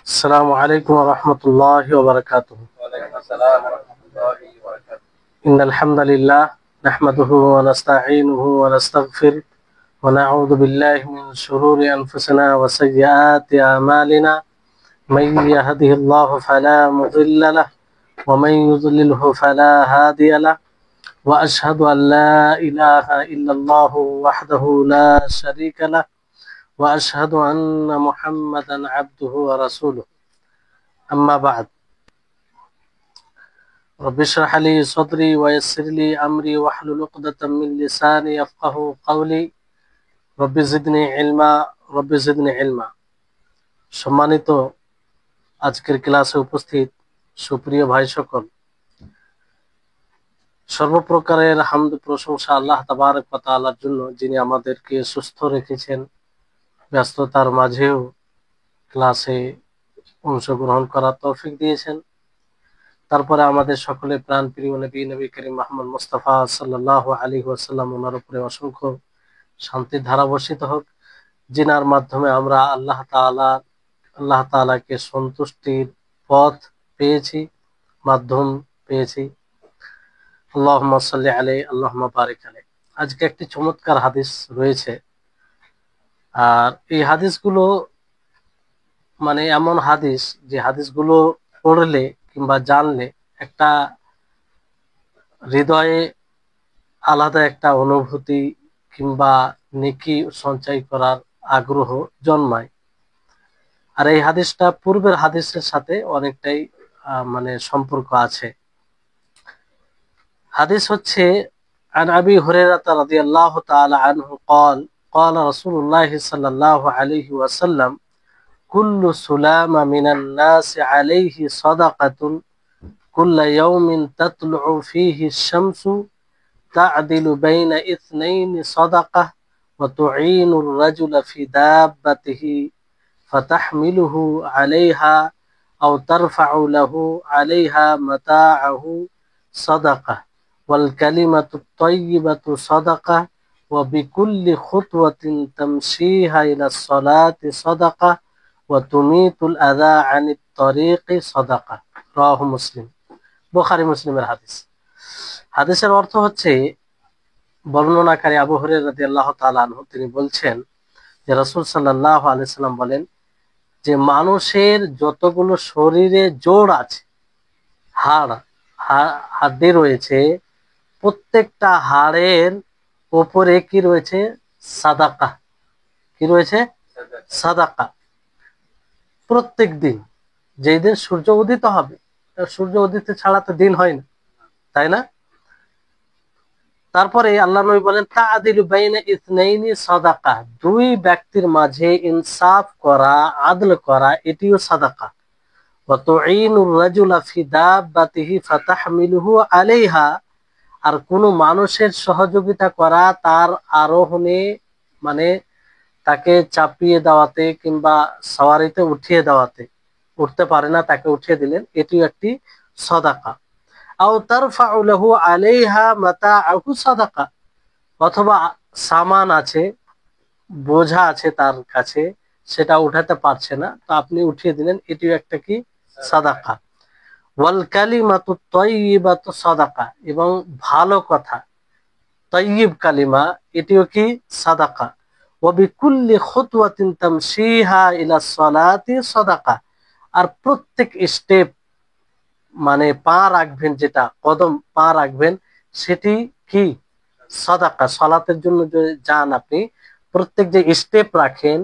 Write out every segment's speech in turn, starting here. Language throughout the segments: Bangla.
السلام عليكم ورحمة الله وبركاته. وعليكم السلام ورحمة الله وبركاته. إن الحمد لله نحمده ونستعينه ونستغفره ونعوذ بالله من شرور أنفسنا وسيئات أعمالنا. من يهده الله فلا مضل له ومن يضلله فلا هادي له وأشهد أن لا إله إلا الله وحده لا شريك له وأشهد أن محمدا عبده ورسوله. أما بعد، رب اشرح لي صدري ويسر لي أمري واحلل عقدة من لساني يفقهوا قولي رب زدني علما رب زدني علما। সম্মানিত আজকের ক্লাসে উপস্থিত সুপ্রিয় ভাই সকল, সর্বপ্রকারের হামদ প্রশংসা আল্লাহ তাবারক ওয়া তাআলার জন্য, যিনি আমাদেরকে সুস্থ রেখেছেন, ব্যস্ততার মাঝেও ক্লাসে অংশগ্রহণ করার তৌফিক দিয়েছেন। তারপরে আমাদের সকলে প্রাণ প্রিয় নবী করিম মুহাম্মদ মুস্তাফা সাল্লাল্লাহু আলাইহি ওয়াসাল্লাম ওনার উপরে অসংখ্য শান্তির ধারা বর্ষিত হোক, যিনার মাধ্যমে আমরা আল্লাহ তাআলাকে সন্তুষ্টির পথ পেয়েছি, মাধ্যম পেয়েছি। আল্লাহুম্মা সাল্লি আলাইহি আল্লাহুম্মা বারিক আলাইহি। আজকে একটি চমৎকার হাদিস রয়েছে, আর এই হাদিসগুলো মানে এমন হাদিস যে হাদিসগুলো পড়লে কিংবা জানলে একটা হৃদয়ে আলাদা একটা অনুভূতি কিংবা নেকি সঞ্চয় করার আগ্রহ জন্মায়। আর এই হাদিসটা পূর্বের হাদিসের সাথে অনেকটাই মানে সম্পর্ক আছে। হাদিস হচ্ছে عن أبي هريرة رضي الله تعالى عنه قال قال رسول الله صلى الله عليه وسلم كل سلام من الناس عليه صدقة كل يوم تطلع فيه الشمس تعدل بين اثنين صدقة وتعين الرجل في دابته فتحمله عليها أو ترفع له عليها متاعه صدقة والكلمة الطيبة صدقة وبكل خطوة تمشيها إلى الصلاة صدقة وتميت الأذى عن الطريق صدقة رواه মুসলিম। বুখারী মুসলিমের হাদিস। হাদিসের অর্থ হচ্ছে, বর্ণনাকারী আবু হুরায়রা রাদিয়াল্লাহু তাআলা আনহু তিনি বলছেন যে রাসূল সাল্লাল্লাহু আলাইহি সাল্লাম বলেন যে মানুষের যতগুলো শরীরে জোড় আছে, হাড় রয়েছে, প্রত্যেকটা হাড়ের উপরে কি রয়েছে? সাদাকা। কি রয়েছে? সাদাকা। প্রত্যেক দিন, যেই দিন সূর্য উদিত হবে, সূর্য উদিত ছাড়া তো দিন হয় না, তাই না? তারপরে আল্লাহ নবী বলেন তাআদিলু বাইনা ইসনাইনি সাদাকা, দুই ব্যক্তির মাঝে ইনসাফ করা, আদল করা, এটিও সাদাকা। ওয়া তুঈনুর রাজুলা ফি দাব্বাতিহি ফাতাহমিলুহু আলাইহা, আর কোন মানুষের সহযোগিতা করা তার আরোহণে, মানে তাকে চাপিয়ে দেওয়াতে কিংবা সওয়ারিতে উঠিয়ে দেওয়াতে, উঠতে পারে না তাকে উঠিয়ে দিলেন, এটিও একটি সাদাকা। আও তারফাউ লাহু আলাইহা মাতাআহু সাদাকা, অথবা সামান আছে, বোঝা আছে তার কাছে, সেটা উঠাতে পারছে না, তো আপনি উঠিয়ে দিলেন, এটিও একটা কি? সাদাকা। ওয়াল কালিমাতু তাইয়্যিবাতু সাদাকা, এবং ভালো কথা, তাইয়্যিব কালিমা, এটিও কি? সাদাকা। ওয়া বিকুল্লি খুতওয়াতিন তামশিহা ইলা সালাতি সাদাকা, আর প্রত্যেক স্টেপ, মানে পা রাখবেন, যেটা কদম পা রাখবেন, সেটি কি? সাদাকা। সালাতের জন্য যে যান আপনি, প্রত্যেক যে স্টেপ রাখেন,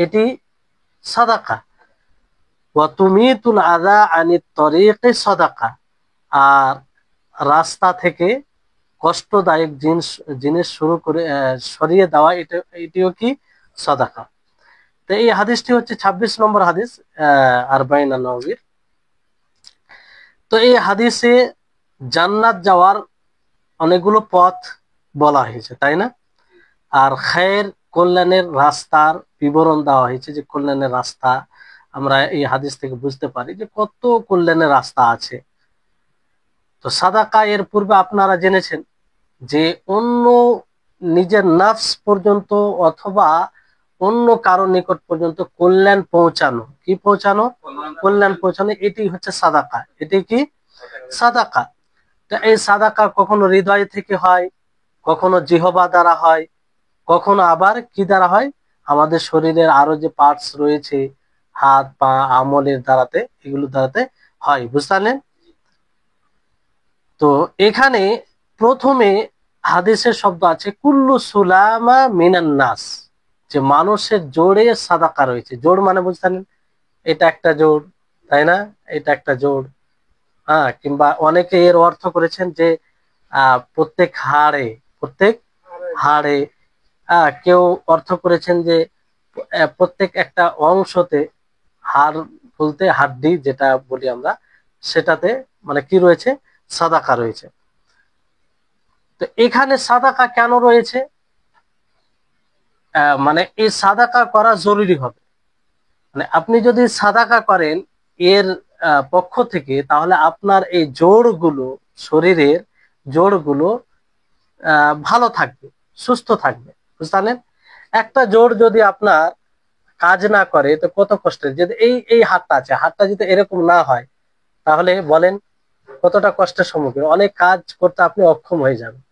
এটি সাদাকা। ওয়া তুমিতুল আযা আনিত তরিqi সাদাকা, আর রাস্তা থেকে কষ্টদায়ক জিনিস শুরু করে সরিয়ে দেওয়া, এটিও কি? সাদাকা। তো এই হাদিসটি হচ্ছে 26 নম্বর হাদিস আরবাঈন আন-নওয়ীর। তো এই হাদিসে জান্নাত যাওয়ার অনেকগুলো পথ বলা হয়েছে, তাই না? আর খায়ের, কল্যাণের রাস্তার বিবরণ দেওয়া হয়েছে, যে কল্যাণের রাস্তা আমরা এই হাদিস থেকে বুঝতে পারি যে কত কল্যাণের রাস্তা আছে। তো সাদাকা, এর পূর্বে আপনারা জেনেছেন যে অন্য নিজের নফস পর্যন্ত অথবা অন্য কারো নিকট পর্যন্ত কল্যাণ পৌঁছানো। কি পৌঁছানো? কল্যাণ পৌঁছানো। এটি হচ্ছে সাদাকা। এটি কি? সাদাকা। তা এই সাদাকা কখনো হৃদয় থেকে হয়, কখনো জিহবা দ্বারা হয়, কখনো আবার কি দ্বারা হয়? আমাদের শরীরের আরো যে পার্টস রয়েছে, হাত পা আমলের দ্বারাতে, এগুলো দ্বারাতে হয়। বুঝতে পারলেন? তো এখানে প্রথমে হাদিসের শব্দ আছে কুল্লু সুলামা মিনান নাস, যে মানুষের জোড়ে সাদাকা রয়েছে। জোড় মানে বুঝতেন, এটা একটা জোড়, তাই না? এটা একটা জোড়। হ্যাঁ, কিংবা অনেকে এর অর্থ করেছেন যে প্রত্যেক হাড়ে, প্রত্যেক হাড়ে। কেউ অর্থ করেছেন যে প্রত্যেক একটা অংশতে, হাড় বলতে হাড্ডি যেটা বলি আমরা, সেটাতে মানে কি রয়েছে? সাদাকা রয়েছে। তো এখানে সাদাকা কেন রয়েছে? মানে এই সাদাকা করা জরুরি হবে। মানে আপনি যদি সাদাকা করেন এর পক্ষ থেকে, তাহলে আপনার এই জোড়গুলো, শরীরের জোড়গুলো ভালো থাকবে, সুস্থ থাকবে। বুঝলেন? একটা জোড় যদি আপনার কাজ না করে তো কত কষ্টের। যদি এই হাতটা আছে, হাতটা যদি এরকম না হয়, তাহলে বলেন কতটা কষ্টের সম্মুখীন। অনেক কাজ করতে আপনি অক্ষম হয়ে যাবেন,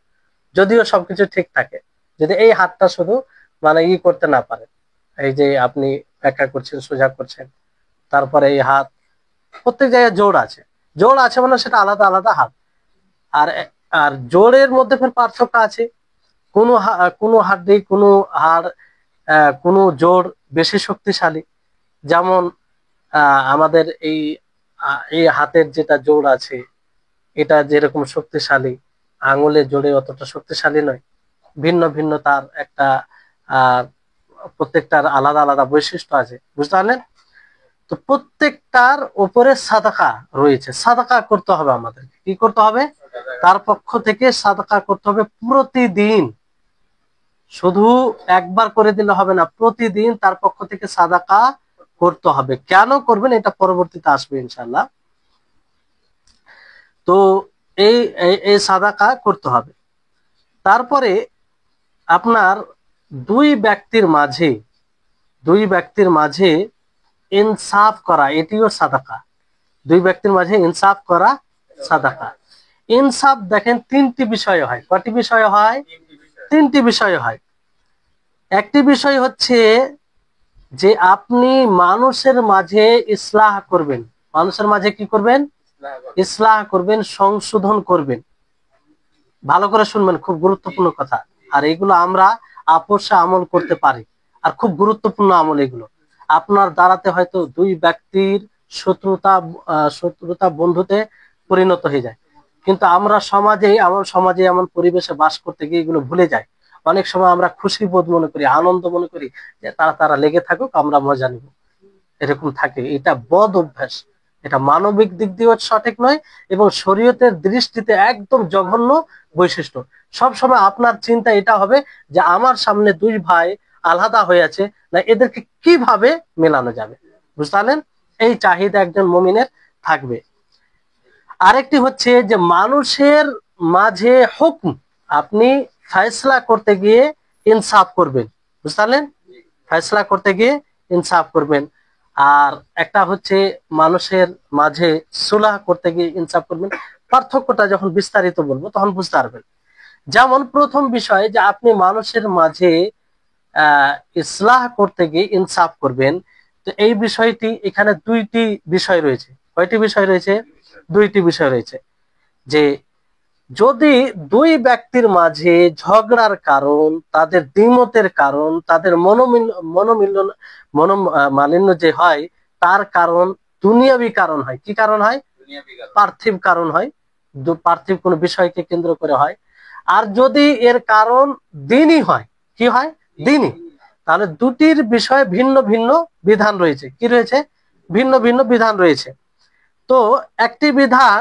যদিও সবকিছু ঠিক থাকে। যদি এই হাতটা শুধু মানে করতে না পারে, এই যে আপনি ব্যাখ্যা করছেন, সোজা করছেন, তারপরে এই হাত, প্রত্যেক জায়গায় জোড় আছে। জোড় আছে মানে সেটা আলাদা আলাদা হাত। আর আর জোড়ের মধ্যে ফের পার্থক্য আছে। কোনো হাড্ডি, কোনো হাড়, কোনো জোড় বেশি শক্তিশালী। যেমন আমাদের এই হাতের যেটা জোড় আছে, এটা যেরকম শক্তিশালী, আঙুলের জোড়ে অতটা শক্তিশালী নয়। ভিন্ন ভিন্ন তার একটা প্রত্যেকটার আলাদা আলাদা বৈশিষ্ট্য আছে। বুঝতে পারলেন? তো প্রত্যেকটার উপরে সাদাকা রয়েছে। সাদাকা করতে হবে আমাদেরকে। কি করতে হবে? তার পক্ষ থেকে সাদাকা করতে হবে প্রতিদিন। শুধু একবার করে দিলে হবে না, প্রতিদিন তার পক্ষ থেকে সাদাকা করতে হবে। কেন করবেন এটা পরবর্তীতে আসবে ইনশাল্লাহ। তো এই এই সাদাকা করতে হবে। তারপরে আপনার দুই ব্যক্তির মাঝে ইনসাফ করা, এটিও সাদাকা। দুই ব্যক্তির মাঝে ইনসাফ করা সাদাকা। ইনসাফ দেখেন তিনটি বিষয় হয়। কয়টি বিষয় হয়? তিনটি বিষয় হয়। একটি বিষয় হচ্ছে যে আপনি মানুষের মাঝে ইসলাহ করবেন। মানুষের মাঝে কি করবেন? ইসলাহ করবেন, সংশোধন করবেন। ভালো করে শুনবেন, খুব গুরুত্বপূর্ণ কথা। আর এগুলো আমরা আপোষে আমল করতে পারি, আর খুব গুরুত্বপূর্ণ আমল এগুলো। আপনার দ্বারাতে হয়তো দুই ব্যক্তির শত্রুতা বন্ধুতে পরিণত হয়ে যায়, কিন্তু আমরা সমাজে এমন পরিবেশে বাস করতে গিয়ে এগুলো ভুলে যাই। অনেক সময় আমরা খুশি বোধ মনে করি, আনন্দ মনে করি যে তারা লেগে থাকুক, আমরা মজা নিব, এরকম থাকে। এটা বদ অভ্যাস। এটা মানবিক দিক দিয়েও সঠিক নয়, এবং শরীয়তের দৃষ্টিতে একদম জঘন্য বৈশিষ্ট্য। সব সময় আপনার চিন্তা এটা হবে যে আমার সামনে দুই ভাই আলাদা হয়ে আছে, না এদেরকে কিভাবে মেলানো যাবে। বুঝতে পারলেন? এই চাহিদা একজন মুমিনের থাকবে। আরেকটি হচ্ছে যে মানুষের মাঝে হুকম, আপনি ফয়সলা করতে গিয়ে ইনসাফ করবেন। বুঝতে পারলেন? ফয়সলা করতে গিয়ে ইনসাফ করবেন। আর একটা হচ্ছে মানুষের মাঝে সুলাহ করতে গিয়ে ইনসাফ করবেন। পার্থক্যটা যখন বিস্তারিত বলবো তখন বুঝতে পারবেন। যেমন প্রথম বিষয় যে আপনি মানুষের মাঝে ইসলাহ করতে গিয়ে ইনসাফ করবেন, তো এই বিষয়টি এখানে দুইটি বিষয় রয়েছে। কয়টি বিষয় রয়েছে? দুইটি বিষয় রয়েছে। যে যদি দুই ব্যক্তির মাঝে ঝগড়ার কারণ, তাদের দ্বিমতের কারণ, তাদের মনোমালিন্য যে হয়, তার কারণ দুনিয়াবী কারণ হয়। কি কারণ হয়? পার্থিব কারণ হয়, পার্থিব কোনো বিষয়কে কেন্দ্র করে হয়। আর যদি এর কারণ দ্বীনি হয়, কি হয়? দ্বীনি, তাহলে দুটির বিষয়ে ভিন্ন ভিন্ন বিধান রয়েছে। কি রয়েছে? ভিন্ন ভিন্ন বিধান রয়েছে। তো একটি বিধান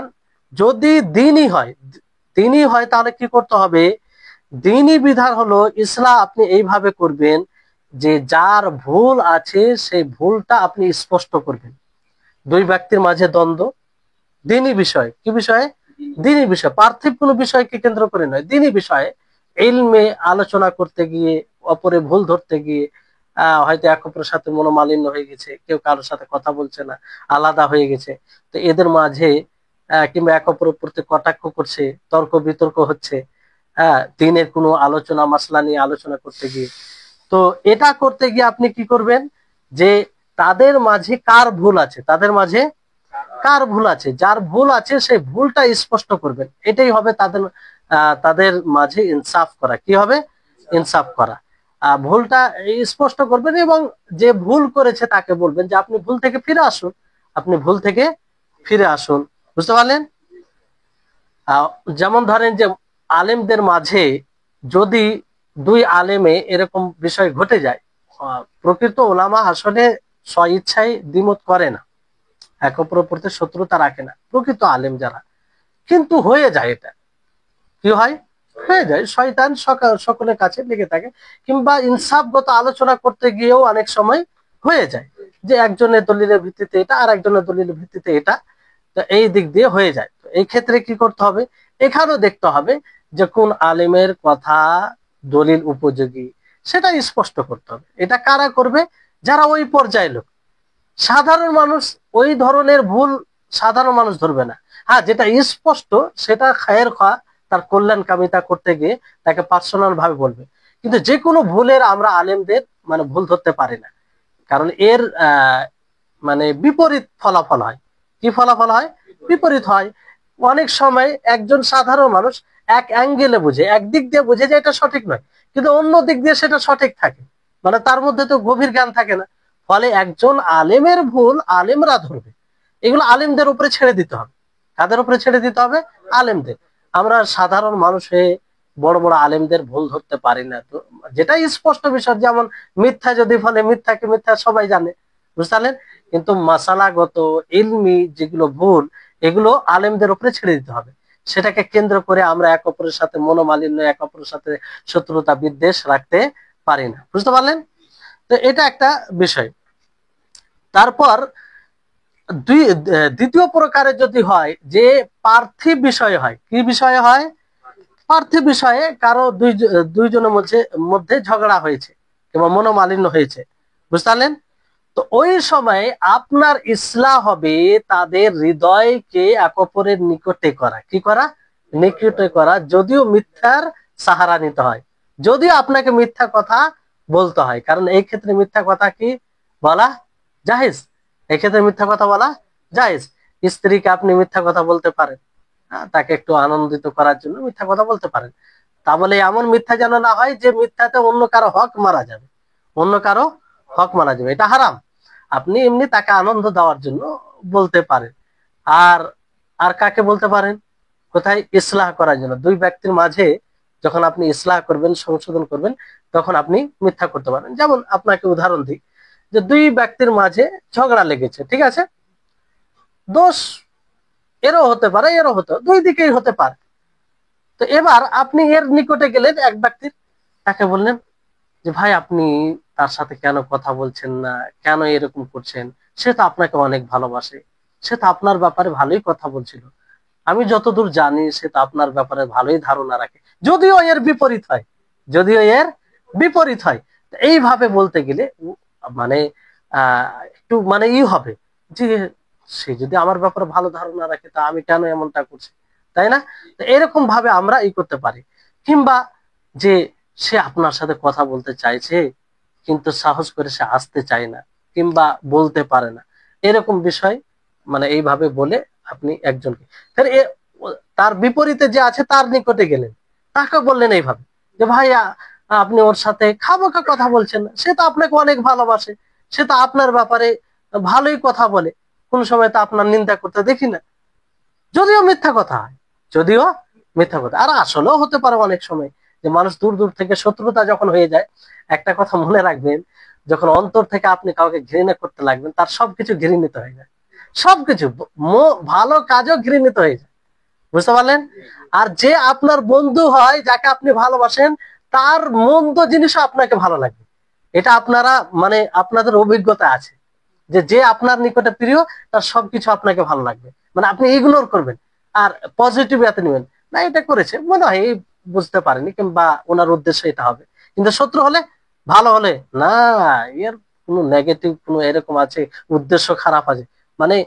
যদি দ্বীনি হয় তাহলে কি করতে হবে? দ্বীনি বিধান হলো ইসলাম আপনি এইভাবে করবেন যে যার ভুল আছে সেই ভুলটা আপনি স্পষ্ট করবেন। দুই ব্যক্তির মাঝে দ্বন্দ্ব, দ্বীনি বিষয়। কি বিষয়ে? দ্বীনি বিষয়। পার্থিব কোনো বিষয়কে কেন্দ্র করে নয়, দ্বীনি বিষয়ে ইলমে আলোচনা করতে গিয়ে, অপরে ভুল ধরতে গিয়ে, হয়তো এক অপরের সাথে মনোমালিন্য হয়ে গেছে, কেউ কারোর সাথে কথা বলছে না, আলাদা হয়ে গেছে। তো এদের মাঝে কিংবা এক অপরের প্রতি কটাক্ষ করছে, তর্ক বিতর্ক হচ্ছে, দিনের কোনো আলোচনা মাসলা নিয়ে আলোচনা করতে গিয়ে। তো এটা করতে গিয়ে আপনি কি করবেন, যে তাদের মাঝে কার ভুল আছে, তাদের মাঝে কার ভুল আছে, যার ভুল আছে সেই ভুলটা স্পষ্ট করবেন। এটাই হবে তাদের মাঝে ইনসাফ করা। কি হবে? ইনসাফ করা। ভুলটা স্পষ্ট করবেন এবং যে ভুল করেছে তাকে বলবেন যে আপনি ভুল থেকে ফিরে আসুন, আপনি ভুল থেকে ফিরে আসুন। বুঝতে পারলেন? যেমন ধরেন যে আলেমদের মাঝে যদি দুই আলেমে এরকম বিষয় ঘটে যায়, প্রকৃত ওলামা আসলে স্বইচ্ছায় দ্বিমত করে না, এক অপরের প্রতি শত্রুতা রাখে না প্রকৃত আলেম যারা, কিন্তু হয়ে যায় এটা। কি হয়? হয়ে যায়, শয়তান সকলের কাছে লেগে থাকে, কিংবা ইনসাফগত আলোচনা করতে গিয়েও অনেক সময় হয়ে যায় যে একজনের দলিলের ভিত্তিতে এটা আর একজনের দলিলের ভিত্তিতে এটা, তো এই দিক দিয়ে হয়ে যায়। তো এই ক্ষেত্রে কি করতে হবে, এখানেও দেখতে হবে যে কোন আলেমের কথা দলিল উপযোগী, সেটা স্পষ্ট করতে হবে। এটা কারা করবে? যারা ওই পর্যায়ের লোক। সাধারণ মানুষ ওই ধরনের ভুল সাধারণ মানুষ ধরবে না। হ্যাঁ, যেটা স্পষ্ট সেটা খায়ের খাওয়া, তার কল্যাণ কামিতা করতে গিয়ে তাকে পার্সোনাল ভাবে বলবে। কিন্তু যে কোনো ভুলের আমরা আলেমদের মানে ভুল ধরতে পারি না, কারণ এর মানে বিপরীত ফলাফল হয়। কি ফলাফল হয়? বিপরীত হয়। অনেক সময় একজন সাধারণ মানুষ এক অ্যাঙ্গেলে বুঝে, একদিক দিয়ে বুঝে যে এটা সঠিক নয়, কিন্তু অন্য দিক দিয়ে সেটা সঠিক থাকে, মানে তার মধ্যে তো গভীর জ্ঞান থাকে না। ফলে একজন আলেমের ভুল আলেমরা ধরবে, এগুলো আলেমদের উপরে ছেড়ে দিতে হবে। কাদের উপরে ছেড়ে দিতে হবে? আলেমদের। আমরা সাধারণ মানুষ হয়ে বড় বড় আলেমদের ভুল ধরতে পারি না। তো যেটা স্পষ্ট বিষয়, যেমন মিথ্যা যদি বলে, মিথ্যাকে মিথ্যা সবাই জানে, বুঝলেন? কিন্তু মাসালাগত ইলমি যেগুলো ভুল, এগুলো আলেমদের উপরে ছেড়ে দিতে হবে। সেটাকে কেন্দ্র করে আমরা এক অপরের সাথে মনোমালিন্য, এক অপরের সাথে শত্রুতা বিদ্বেষ রাখতে পারি না। বুঝতে পারলেন? তো এটা একটা বিষয়। তারপর দ্বিতীয় প্রকারে যদি হয় যে পার্থিব বিষয়ে হয়। কি বিষয়ে হয়? পার্থিব বিষয়ে কারো দুইজনের মধ্যে ঝগড়া হয়েছে কিংবা মনোমালিন্য হয়েছে, বুঝতে পারলেন? তো ওই সময় আপনার ইসলাহ হবে তাদের হৃদয়কে এক অপরের নিকটে করা। কি করা? নিকটে করা। যদিও মিথ্যার সাহারা নিতে হয়, যদিও আপনাকে মিথ্যা কথা বলতে হয়, কারণ এই ক্ষেত্রে মিথ্যা কথা কি বলা জায়েজ। এই ক্ষেত্রে মিথ্যা কথা বলা জায়েজ। স্ত্রীকে আপনি মিথ্যা কথা বলতে পারেন, তাকে একটু আনন্দিত করার জন্য মিথ্যা কথা বলতে পারেন। তা বলে এমন মিথ্যা যেন না হয় যে মিথ্যাতে অন্য কারো হক মারা যাবে, অন্য কারো হক মারা যাবে, এটা হারাম। আপনি এমনি তাকে আনন্দ দেওয়ার জন্য বলতে পারেন। আর আর কাকে বলতে পারেন? কোথায়? ইসলাহ করার জন্য। দুই ব্যক্তির মাঝে যখন আপনি ইসলাহ করবেন, সংশোধন করবেন, তখন আপনি মিথ্যা করতে পারেন। যেমন আপনাকে উদাহরণ দিই, যে দুই ব্যক্তির মাঝে ঝগড়া লেগেছে, ঠিক আছে? দোষ এরও হতে পারে, এরও হতে, দুই দিকেই হতে পারে। তো এবার আপনি এর নিকটে গেলেন এক ব্যক্তির, তাকে বললেন যে ভাই আপনি তার সাথে কেন কথা বলছেন না, কেন এরকম করছেন? সে তো আপনাকে অনেক ভালোবাসে, সে তো আপনার ব্যাপারে ভালোই কথা বলছিল, আমি যতদূর জানি সে তো আপনার ব্যাপারে ভালোই ধারণা রাখে, যদিও এর বিপরীত হয়, যদিও এর বিপরীত হয়। এইভাবে বলতে গেলে মানে একটু মানে হবে যে সে যদি আমার ব্যাপারে ভালো ধারণা রাখে তা আমি কেন এমনটা করছি, তাই না? তো এরকম ভাবে আমরা করতে পারি। কিংবা যে সে আপনার সাথে কথা বলতে চাইছে কিন্তু সাহস করে সে আসতে চায় না কিংবা বলতে পারে না, এরকম বিষয় মানে এইভাবে বলে আপনি একজনকে, ফের তার বিপরীতে যে আছে তার নিকটে গেলেন, তাকে বললেন এইভাবে যে ভাই আপনি ওর সাথে খামোখা কথা বলছেন না, সে তো আপনাকে অনেক ভালোবাসে, সে তো আপনার ব্যাপারে ভালোই কথা বলে, কোন সময় তো আপনার নিন্দা করতে দেখি না, যদিও মিথ্যা কথা হয়, যদিও মিথ্যা কথা। আর আসলেও হতে পারে অনেক সময় যে মানুষ দূর দূর থেকে শত্রুতা যখন হয়ে যায়, একটা কথা মনে রাখবেন, যখন অন্তর থেকে আপনি কাউকে ঘৃণা করতে লাগবেন তার সবকিছু ঘৃণিত হয়ে যায়, সবকিছু ভালো কাজও ঘৃণিত হয়ে যায়। বুঝতে পারলেন? আর যে আপনার বন্ধু হয়, যাকে আপনি ভালোবাসেন, তার মন্দ জিনিসও আপনাকে ভালো লাগবে। এটা আপনারা মানে আপনাদের অভিজ্ঞতা আছে যে যে আপনার নিকটে প্রিয় তার সবকিছু আপনাকে ভালো লাগবে, মানে আপনি ইগনোর করবেন আর পজিটিভ এতে নেবেন না, এটা করেছে মনে হয় এই বুঝতে পারেনি কিংবা ওনার উদ্দেশ্য এটা হবে। কিন্তু শত্রু হলে ভালো হলে না, এর কোনো নেগেটিভ কোনো এরকম আছে, উদ্দেশ্য খারাপ আছে, মানে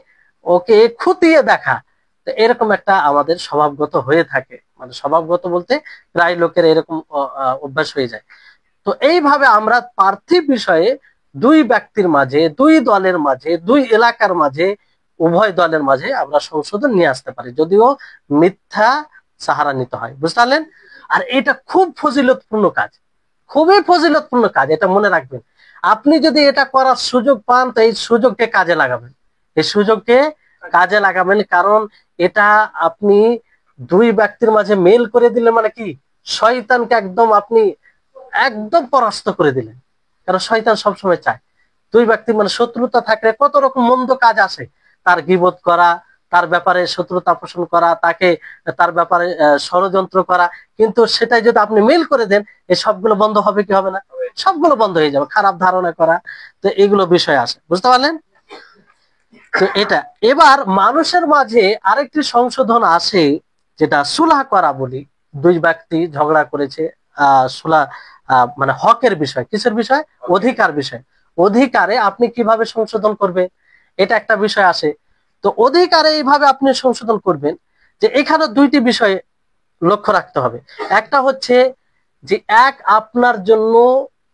ওকে খুঁটিয়ে দেখা। তো এরকম একটা আমাদের স্বভাবগত হয়ে থাকে, মানে স্বভাবগত বলতে প্রায় লোকের এরকম অভ্যাস হয়ে যায়। তো এইভাবে আমরা পার্থিব বিষয়ে দুই ব্যক্তির মাঝে, দুই দলের মাঝে, দুই এলাকার মাঝে, উভয় দলের মাঝে আমরা সংশোধন নিয়ে আসতে পারি, যদিও মিথ্যা সাহারা নিতে হয়। বুঝতে পারলেন? আর এটা খুব ফজিলতপূর্ণ কাজ, খুবই ফজিলতপূর্ণ কাজ, এটা মনে রাখবেন। আপনি যদি এটা করার সুযোগ পান তো এই সুযোগকে কাজে লাগাবেন, এই সুযোগকে কাজে লাগাবেন। কারণ এটা আপনি দুই ব্যক্তির মাঝে মেল করে দিলে মানে কি, শয়তানকে একদম আপনি একদম পরাস্ত করে দিলেন। কারণ শয়তান সবসময় চায় দুই ব্যক্তি মানে শত্রুতা থাকলে কত রকম মন্দ কাজ আসে, তার গীবত করা, তার ব্যাপারে শত্রুতা পোষণ করা, তাকে তার ব্যাপারে ষড়যন্ত্র করা। কিন্তু সেটাই যদি আপনি মেল করে দেন, এই সবগুলো বন্ধ হবে কি হবে না? সবগুলো বন্ধ হয়ে যাবে, খারাপ ধারণা করা, তো এগুলো বিষয় আসে। বুঝতে পারলেন? তো এটা এবার মানুষের মাঝে আরেকটি সংশোধন আসে, যেটা সুলহ করা বলি। দুই ব্যক্তি ঝগড়া করেছে, সুলহ মানে হকের বিষয়, কিসের বিষয়? অধিকার বিষয়। অধিকারে আপনি কিভাবে সংশোধন করবেন, এটা একটা বিষয় আসে। তো অধিকারে এইভাবে আপনি সংশোধন করবেন যে এখানে দুইটি বিষয় লক্ষ্য রাখতে হবে। একটা হচ্ছে যে আপনার জন্য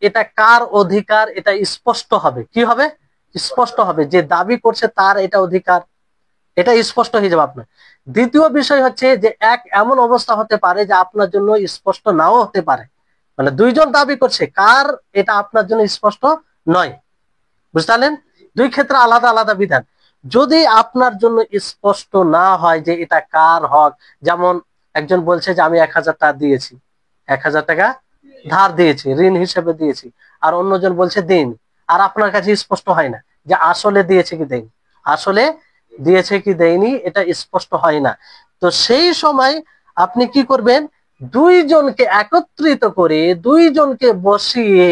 এটা কার অধিকার, এটা স্পষ্ট হবে। কি হবে? স্পষ্ট হবে, যে দাবি করছে তার এটা অধিকার, এটা স্পষ্ট হয়ে যাবে আপনার। দ্বিতীয় বিষয় হচ্ছে যে এমন অবস্থা হতে পারে যে আপনার জন্য স্পষ্ট নাও হতে পারে, মানে দুইজন দাবি করছে, কার এটা আপনার জন্য স্পষ্ট নয়। বুঝতে পারলেন? দুই ক্ষেত্রে আলাদা আলাদা বিধান। যদি আপনার জন্য স্পষ্ট না হয় যে এটা কার হক, যেমন একজন বলছে যে আমি 1000 টাকা দিয়েছি, 1000 টাকা ধার দিয়েছি, ঋণ হিসেবে দিয়েছি, আর অন্যজন বলছে দেয়নি, আর আপনার কাছে স্পষ্ট হয় না যে আসলে দিয়েছে কি দেয়নি, আসলে দিয়েছে কি দেয়নি, এটা স্পষ্ট হয় না। তো সেই সময় আপনি কি করবেন? দুইজনকে একত্রিত করে, দুইজনকে বসিয়ে,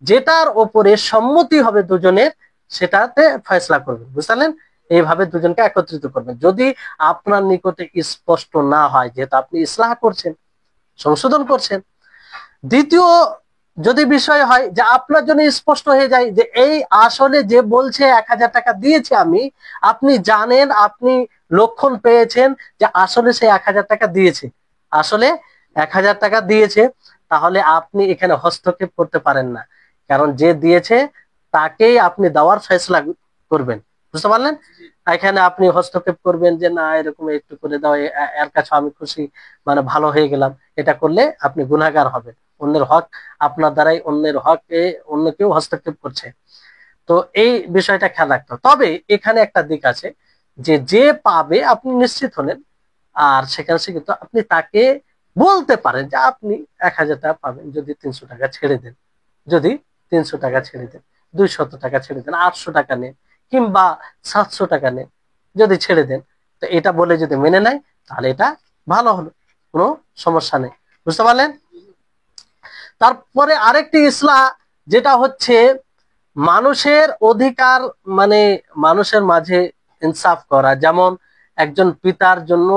যেটার ওপরে সম্মতি হবে দুজনের, সেটাতে ফয়সলা করবেন। বুঝলেন? এইভাবে দুজনকে একত্রিত করবেন। যদি আপনার নিকটে স্পষ্ট না হয়, যেহেতু আপনি ইসলাহ করছেন, সংশোধন করছেন। দ্বিতীয় যদি বিষয় হয় যে আপনার জন্য স্পষ্ট হয়ে যায় যে এই আসলে যে বলছে 1000 টাকা দিয়েছি আমি, আপনি জানেন, আপনি লক্ষণ পেয়েছেন যে আসলে সে 1000 টাকা দিয়েছে, আসলে 1000 টাকা দিয়েছে, তাহলে আপনি এখানে হস্তক্ষেপ করতে পারেন না। কারণ যে দিয়েছে তাকেই আপনি দেওয়ার ফয়সলা করবেন। বুঝতে পারলেন? এখানে আপনি হস্তক্ষেপ করবেন যে না, এরকম একটু করে দাও, এর কাছে আমি খুশি, মানে ভালো হয়ে গেলাম, এটা করলে আপনি গুনাহগার হবেন। অন্যের হক, আপনার দ্বারাই অন্যের হকে অন্য কেউ হস্তক্ষেপ করছে। তো এই বিষয়টা খেয়াল রাখতে হবে। তবে এখানে একটা দিক আছে, যে যে পাবে আপনি নিশ্চিত হলেন, আর সেখানে সে কিন্তু আপনি তাকে বলতে পারেন যে আপনি 1000 টাকা পাবেন, যদি 300 টাকা ছেড়ে দেন, যদি 300 টাকা ছেড়ে দেন, 200 টাকা ছেড়ে দেন, 800 টাকা নেন, কিংবা 700 টাকা নেন, যদি ছেড়ে দেন, তো এটা বলে যদি মেনে নেয়, তাহলে এটা ভালো হলো, কোনো সমস্যা নেই। বুঝতে পারলেন? তারপরে আরেকটি ইসলাহ, যেটা হচ্ছে মানুষের অধিকার, মানে মানুষের মাঝে ইনসাফ করা। যেমন একজন পিতার জন্য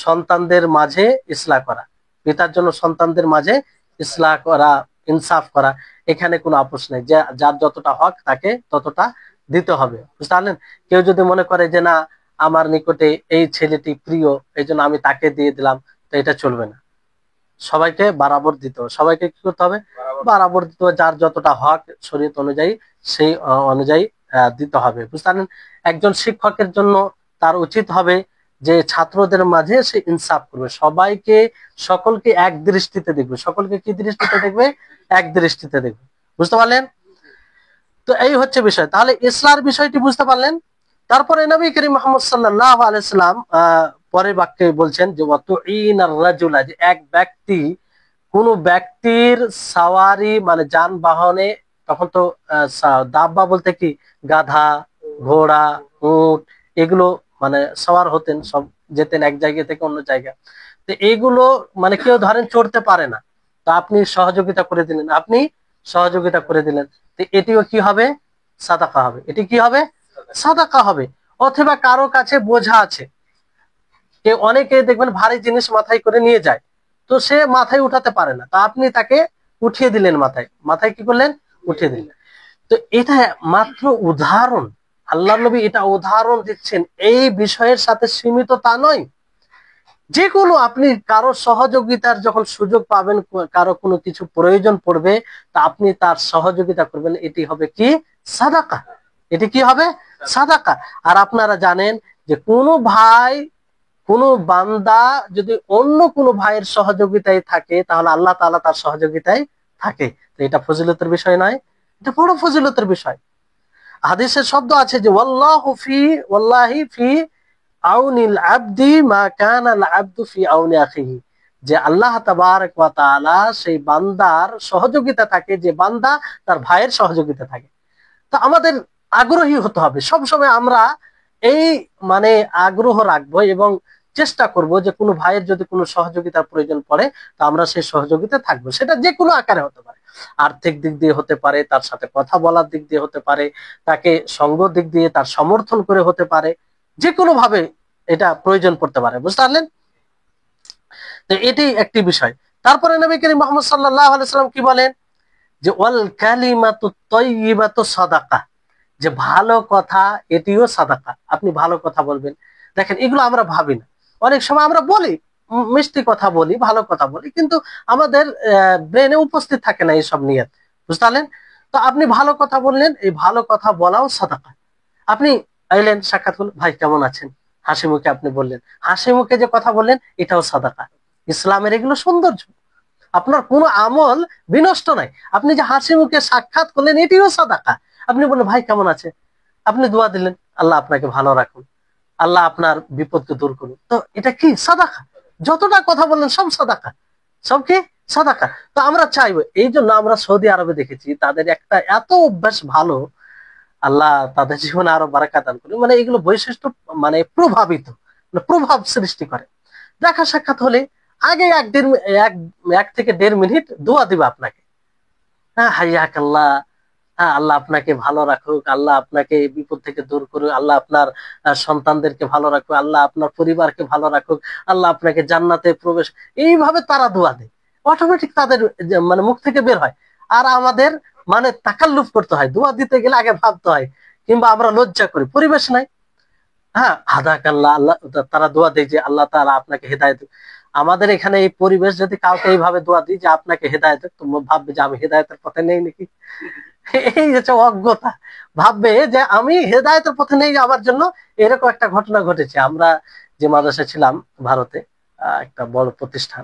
সন্তানদের মাঝে ইসলাহ করা, পিতার জন্য সন্তানদের মাঝে ইসলাহ করা, ইনসাফ করা, এখানে কোনো আপোষ নেই। যে যার যতটা হক তাকে ততটা দিতে হবে। বুঝতে পারলেন? কেউ যদি মনে করে যে না, আমার নিকটে এই ছেলেটি প্রিয়, এই জন্য আমি তাকে দিয়ে দিলাম, তো এটা চলবে না। সবাইকে বরাবর দিতে হবে, সবাইকে কি করতে হবে? বরাবর দিতে হবে। যার যতটা হক শরীয়ত অনুযায়ী, সেই অনুযায়ী দিতে হবে। বুঝতে পারলেন? একজন শিক্ষকের জন্য তার উচিত হবে যে ছাত্রদের মাঝে সে ইনসাফ করবে, সবাইকে, সকলকে এক দৃষ্টিতে দেখবে। সকলকে কি দৃষ্টিতে দেখবে? এক দৃষ্টিতে দেখবে। বুঝতে পারলেন? তো এই হচ্ছে বিষয়। তাহলে ইসলামের বিষয়টি বুঝতে পারলেন। তারপরে নবী করিম মুহাম্মদ সাল্লাল্লাহু আলাইহি সাল্লাম পরের বাক্যে বলছেন যে ওয়াতুইনার রাজুলা, যে এক ব্যক্তি, কোন ব্যক্তির সাওয়ারি মানে যানবাহনে, তখন তো দাব্বা বলতে কি, গাধা, ঘোড়া, উট, এগুলো মানে সওয়ার হতেন, সব যেতেন এক জায়গা থেকে অন্য জায়গা। তো এইগুলো মানে কেউ ধরেন চড়তে পারে না, তো আপনি সহযোগিতা করে দিলেন, আপনি সহযোগিতা করে দিলেন, তো এটিও কি হবে? সাদাকা হবে। এটি কি হবে? সাদাকা হবে। অথবা কারো কাছে বোঝা আছে, কেউ, অনেকে দেখবেন ভারী জিনিস মাথায় করে নিয়ে যায়, তো সে মাথায় উঠাতে পারে না, তা আপনি তাকে উঠিয়ে দিলেন, মাথায় মাথায় কি করলেন? উঠিয়ে দিলেন। তো এটা মাত্র উদাহরণ, আল্লাহ নবী এটা উদাহরণ দিচ্ছেন, এই বিষয়ের সাথে সীমিত তা নয়। যে কোনো আপনি কারো সহযোগিতার যখন সুযোগ পাবেন, কারো কোনো কিছু প্রয়োজন পড়বে, তা আপনি তার সহযোগিতা করবেন, এটি হবে কি সাদাকা, এটি কি হবে সাদাকা। আর আপনারা জানেন যে কোনো ভাই, কোনো বান্দা যদি অন্য কোনো ভাইয়ের সহযোগিতায় থাকে, তাহলে আল্লাহ তাআলা তার সহযোগিতায় থাকে। তো এটা ফজিলতের বিষয় নয়, এটা বড় ফজিলতের বিষয়। হাদিসের শব্দ আছে যে ওয়াল্লাহি ফি আউনিল আবদি মা কানাল আবদু ফি আউনি আখিহি, যে আল্লাহ তাবারক ওয়া তাআলা সেই বান্দার সহযোগিতা থাকে যে বান্দা তার ভাইয়ের সহযোগিতা থাকে। তো আমাদের আগ্রহী হতে হবে সব সময়, আমরা এই মানে আগ্রহ রাখবো এবং চেষ্টা করব যে কোনো ভাইয়ের যদি কোনো সহযোগিতার প্রয়োজন পড়ে, তো আমরা সেই সহযোগিতা থাকবো। সেটা যে কোনো আকারে হতে পারে, আর্থিক দিক দিয়ে হতে পারে, তার সাথে কথা বলার দিক দিয়ে হতে পারে, তাকে সঙ্গ দিক দিয়ে তার সমর্থন করে হতে পারে, যে কোনো ভাবে এটা প্রয়োজন পড়তে পারে, বুঝতে পারলেন? তো এটি একটি বিষয়। তারপরে নবী করিম মুহাম্মদ সাল্লাল্লাহু আলাইহি সাল্লাম কি বলেন যে ওয়াল কালিমাতু তাইয়্যিবাতু সাদাকা, যে ভালো কথা এটিও সাদাকা। আপনি ভালো কথা বলবেন, দেখেন এগুলো আমরা ভাবি না, অনেক সময় আমরা বলি মিষ্টি কথা বলি, ভালো কথা বলি, কিন্তু আমাদের ব্রেনে উপস্থিত থাকে না এইসব নিয়ত, বুঝতে পারলেন? তো আপনি ভালো কথা বললেন, এই ভালো কথা বলাও সাদাকা। আপনি আইলেন, সাক্ষাৎ হলো, ভাই কেমন আছেন, হাসি মুখে আপনি বললেন, হাসি মুখে যে কথা বললেন এটাও সাদাকা। ইসলামের এগুলো সৌন্দর্য, আপনার কোনো আমল বিনষ্ট নাই। আপনি যে হাসি মুখে সাক্ষাৎ করলেন এটিও সাদাকা। আপনি বললেন ভাই কেমন আছে, আপনি দোয়া দিলেন, আল্লাহ আপনাকে ভালো রাখুন, আল্লাহ আপনার বিপদকে দূর করুন, তো এটা কি সাদাকা। যতটা কথা বললেন সব সাদাকা, সব কি সাদাকা। তো আমরা চাইবো, এই জন্য আমরা সৌদি আরবে দেখেছি তাদের একটা এত অভ্যাস ভালো, আল্লাহ তাদের জীবনে আরো বারাকাত দান করুন, মানে এগুলো বৈশিষ্ট্য মানে প্রভাবিত, মানে প্রভাব সৃষ্টি করে। দেখা সাক্ষাৎ হলে আগে এক থেকে 1.5 মিনিট দোয়া দিবে আপনাকে, হ্যাঁ হাইয়াক আল্লাহ, হ্যাঁ আল্লাহ আপনাকে ভালো রাখুক, আল্লাহ আপনাকে বিপদ থেকে দূর করুক, আল্লাহ আপনার সন্তানদেরকে ভালো রাখুক, আল্লাহ আপনার পরিবারকে ভালো রাখুক, আল্লাহ আপনাকে জান্নাতে প্রবেশ, এইভাবে তারা দোয়া দেয়, অটোমেটিক তাদের মানে মুখ থেকে বের হয়। আর আমাদের মানে তাকাল্লুফ করতে হয়, দোয়া দিতে গেলে আগে ভাবতে হয়, কিংবা আমরা লজ্জা করি, পরিবেশ নাই। হ্যাঁ হাদাক আল্লাহ, আল্লাহ তারা দোয়া দেয় যে আল্লাহ তাআলা আপনাকে হেদায়েত দিক। আমাদের এখানে এই পরিবেশ যদি কাউকে এইভাবে দোয়া দিই যে আপনাকে হেদায়েত দিক, তো ভাববে যে আমি হেদায়েতের পথে নেই নাকি, এই হচ্ছে অজ্ঞতা, ভাববে যে আমি হেদায়েতের পথে নেই, আমার জন্য এরকম একটা ঘটনা ঘটেছে। আমরা যে মাদ্রাসায় ছিলাম ভারতে, একটা বড় প্রতিষ্ঠান,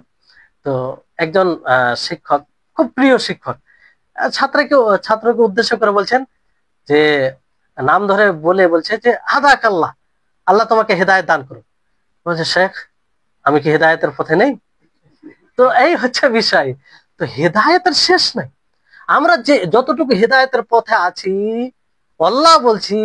তো একজন শিক্ষক, খুব প্রিয় শিক্ষক, ছাত্রকে উদ্দেশ্য করে বলছেন যে, নাম ধরে বলে বলছে যে হাদাক আল্লাহ, আল্লাহ তোমাকে হেদায়েত দান করুন। বলছে শেখ আমি কি হেদায়েতের পথে নেই? তো এই হচ্ছে বিষয়। তো হেদায়েতের শেষ নাই, আমরা যে যতটুকু হেদায়েতের পথে আছি, আল্লাহ বলছি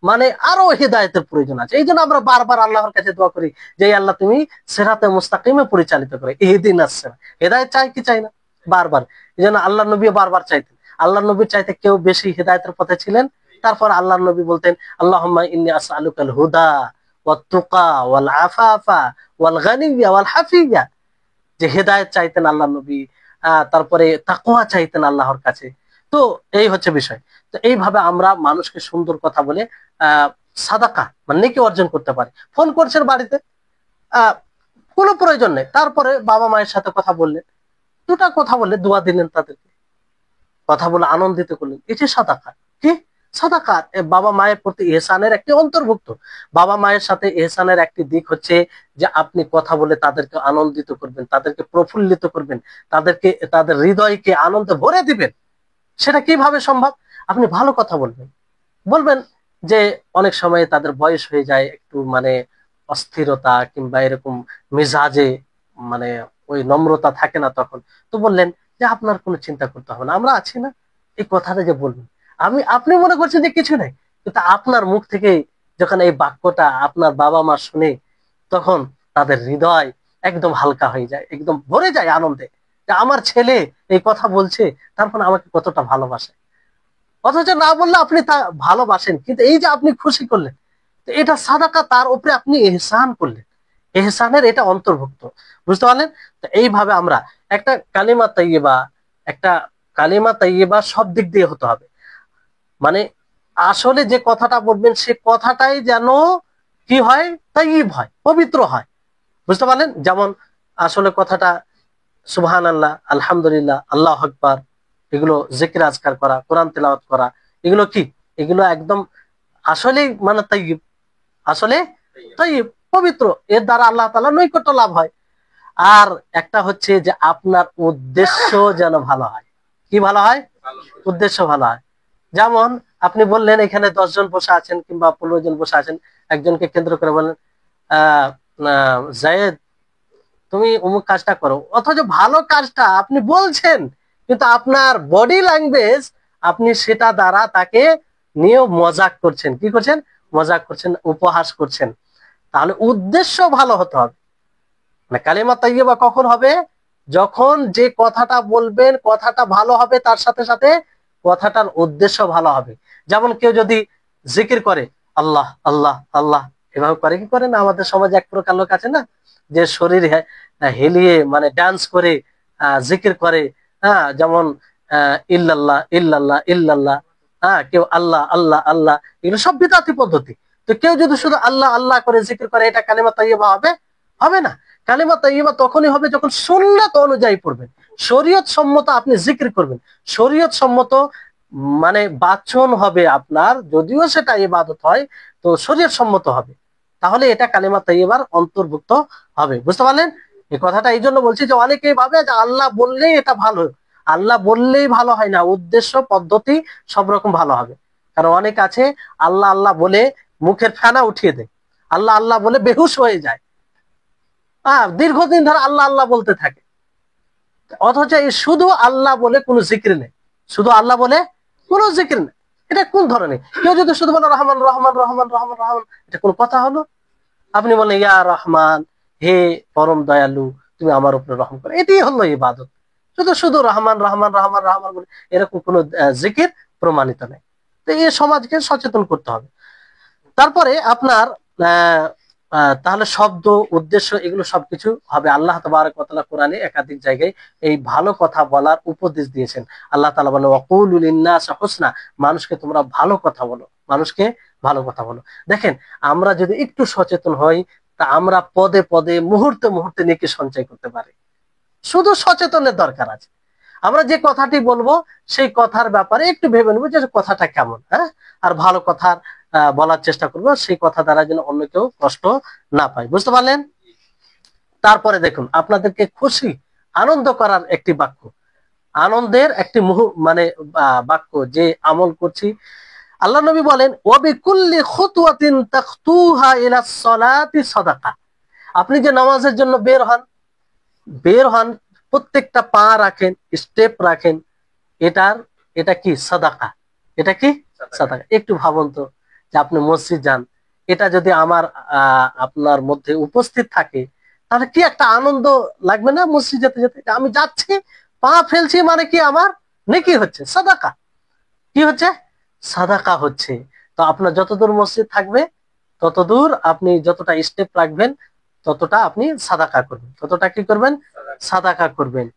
মানে আরো হেদায়েতের প্রয়োজন আছে। এই জন্য আমরা বারবার আল্লাহর কাছে দোয়া করি যে আল্লাহ তুমি সিরাতে মুস্তাকিমে পরিচালিত করে, ইহদিনাস সিরাত। হেদায়েত চাই কি চাই না বারবার, এই জন্য আল্লাহ নবী বারবার চাইতেন। আল্লাহ নবীর চাইতে কেউ বেশি হেদায়েতের পথে ছিলেন। তারপর আল্লাহ নবী বলতেন আল্লাহুম্মা ইন্নী আসআলুকাল হুদা ওয়াত তুকা ওয়াল আফাফা ওয়াল গানিয়্যা ওয়াল হাফিয়্যা, যে হেদায়েত চাইতেন আল্লাহ নবী, তারপরে তাকওয়া চাইতেন আল্লাহর কাছে। তো এই হচ্ছে বিষয়। তো এইভাবে আমরা মানুষকে সুন্দর কথা বলে সাদাকা মানে নেকি অর্জন করতে পারি। ফোন করছেন বাড়িতে, কোনো প্রয়োজন নেই, তারপরে বাবা মায়ের সাথে কথা বললেন, দুটা কথা বললে দোয়া দিলেন, তাদেরকে কথা বলে আনন্দিত করলেন, এটি সাদাকা। কি সাদাকা? বাবা মায়ের প্রতি ইহসানের একটি অন্তর্ভুক্ত। বাবা মায়ের সাথে ইহসানের একটি দিক হচ্ছে যে আপনি কথা বলে তাদেরকে আনন্দিত করবেন, তাদেরকে প্রফুল্লিত করবেন, তাদেরকে তাদের হৃদয়কে আনন্দে ভরে দিবেন। সেটা কিভাবে সম্ভব? আপনি ভালো কথা বলবেন, বলবেন যে অনেক সময় তাদের বয়স হয়ে যায় একটু মানে অস্থিরতা কিংবা এরকম মেজাজে মানে ওই নম্রতা থাকে না তখন, তো বললেন যে আপনার কোনো চিন্তা করতে হবে না, আমরা আছি না। এই কথাটা যে বলবেন, আপনি মনে করছেন যে কিছু নাই, কিন্তু আপনার মুখ থেকে যখন এই বাক্যটা আপনার বাবা মা শুনে, তখন তাদের হৃদয় একদম হালকা হয়ে যায়, একদম ভরে যায় আনন্দে, যে আমার ছেলে এই কথা বলছে, তারপর আমাকে কতটা ভালোবাসে। অথচ না বললে আপনি তা ভালোবাসেন, কিন্তু এই যে আপনি খুশি করলেন, তো এটা সাদাকা, তার উপরে আপনি ইহসান করলেন, ইহসানের এটা অন্তর্ভুক্ত, বুঝতে পারলেন? তো এইভাবে আমরা একটা কালিমা তাইয়্যিবা, একটা কালিমা তাইয়্যিবা সব দিক দিয়ে হতে হবে। মানে আসলে যে কথাটা বলবেন সে কথাটাই যেন কি হয়, তাইয়্যিব হয়, পবিত্র হয়। বুঝতে পারলেন? যেমন আসলে কথাটা সুবহানাল্লাহ, আলহামদুলিল্লাহ, আল্লাহু আকবার, এগুলো জিকির আজকার করা, কোরআন তেলাওয়াত করা, এগুলো কি, এগুলো একদম আসলে মানে তাইয়্যিব, আসলে তাইয়্যিব, পবিত্র। এর দ্বারা আল্লাহ তাআলা নৈকট্য লাভ হয়। আর একটা হচ্ছে যে আপনার উদ্দেশ্য যেন ভালো হয়। কি ভালো হয়? উদ্দেশ্য ভালো হয়। যেমন আপনি বললেন এখানে 10 জন বসে আছেন কিংবা 15 জন বসে আছেন, একজনকে কেন্দ্র করে বলেন জায়েদ তুমি অমুক কাজটা করো, অথচ ভালো কাজটা আপনি বলছেন, কিন্তু আপনার বডি ল্যাঙ্গুয়েজ আপনি সেটা দ্বারা তাকে নিয়ে মজাক করছেন। কি করছেন? মজাক করছেন, উপহাস করছেন। তাহলে উদ্দেশ্য ভালো হতে হবে। মানে কালিমা তাইয়্যিবা কখন হবে? যখন যে কথাটা বলবেন কথাটা ভালো হবে, তার সাথে সাথে কথাটার উদ্দেশ্য ভালো হবে। যেমন কেউ যদি জিকির করে আল্লাহ আল্লাহ আল্লাহ, এভাবে করে কি করে না, আমাদের সমাজে এক প্রকার লোক আছে না, যে শরীর হেলিয়ে মানে ডান্স করে জিকির করে, হ্যাঁ, যেমন ইল্লাল্লাহ ইল্লাল্লাহ ইল্লাল্লাহ, হ্যাঁ, কেউ আল্লাহ আল্লাহ আল্লাহ, এগুলো সব বিদআতি পদ্ধতি। তো কেউ যদি শুধু আল্লাহ আল্লাহ করে জিকির করে, এটা কালিমা তাইয়্যিবা হবে? হবে না। কালিমা তাইয়্যিবা তখনই হবে যখন সুন্নাত অনুযায়ী পড়বেন, শরীয়ত সম্মত আপনি জিকির করবেন, শরীয়ত সম্মত মানে বাচন হবে আপনার, যদিও সেটা ইবাদত হয় তো শরীয়ত সম্মত হবে, তাহলে এটা কালিমা তাইয়্যিবার অন্তর্ভুক্ত হবে। বুঝতে পারলেন? এই কথাটা এই জন্য বলছি যে অনেকেই ভাবে যে আল্লাহ বললেই এটা ভালো। আল্লাহ বললেই ভালো হয় না, উদ্দেশ্য পদ্ধতি সব রকম ভালো হবে। কারণ অনেক আছে আল্লাহ আল্লাহ বলে মুখের ফেনা উঠিয়ে দেয়, আল্লাহ আল্লাহ বলে বেহুশ হয়ে যায়, দীর্ঘদিন ধরে আল্লাহ আল্লাহ বলতে থাকে, অথচ এই শুধু আল্লাহ বলে কোনো জিকির নেই, শুধু আল্লাহ বলে কোনো জিকির নেই। এটা কোন ধরনের? কেউ যদি শুধু বলে রহমান রহমান রহমান রহমান রহমান, এটা কোন কথা হলো? আপনি বলেন ইয়া রহমান, হে পরম দয়ালু, তুমি আমার উপরে রহম করো, এটাই হলো ইবাদত। শুধু শুধু রহমান রহমান রহমান রহমান বলে এরকম কোন জিকির প্রমাণিত নেই। তো এই সমাজকে সচেতন করতে হবে। তারপরে আপনার আহ তাহলে শব্দ, উদ্দেশ্য, এগুলো সবকিছু হবে। আল্লাহ তাবারক ওয়া তাআলা কোরআনে একাধিক জায়গায় এই ভালো কথা বলার উপদেশ দিয়েছেন। আল্লাহ তাআলা বলেন ওয়াকুলু লিন-নাসি হুসনা, মানুষকে তোমরা ভালো কথা বলো, মানুষকে ভালো কথা বলো। দেখেন, আমরা যদি একটু সচেতন হই, তা আমরা পদে পদে মুহূর্তে মুহূর্তে নেকি সঞ্চয় করতে পারি। শুধু সচেতনের দরকার আছে। আমরা যে কথাটি বলবো সেই কথার ব্যাপারে একটু ভেবে নেবো যে কথাটা কেমন, হ্যাঁ, আর ভালো কথা বলার চেষ্টা করবো, সেই কথা দ্বারা যেন অন্য কেউ কষ্ট না পায়। বুঝতে পারলেন? তারপরে দেখুন, আপনাদেরকে খুশি আনন্দ করার একটি বাক্য, আনন্দের একটি মানে বাক্য যে আমল করছি। আল্লাহ নবী বলেন ওয়াবিকুল্লি খুতওয়াতিন তাখতুহা ইলা সলাতি সাদাকা। আপনি যে নামাজের জন্য বের হন, প্রত্যেকটা পা রাখেন, স্টেপ রাখেন, এটা কি সাদাকা? এটা কি সাদাকা? একটু ভাবুন তো, যে আপনি মসজিদ যান, এটা যদি আমার আপনার মধ্যে উপস্থিত থাকে, তাহলে কি একটা আনন্দ লাগবে না? মসজিদ যেতে যেতে আমি যাচ্ছি, পা ফেলছি, মানে কি আমার নেকি হচ্ছে, সাদাকা। কি হচ্ছে? সাদাকা হচ্ছে। তো আপনার যতদূর মসজিদ থাকবে ততদূর আপনি যতটা স্টেপ রাখবেন ততটা আপনি সাদাকা করবেন, ততটা কি করবেন? সাদাকা করবেন।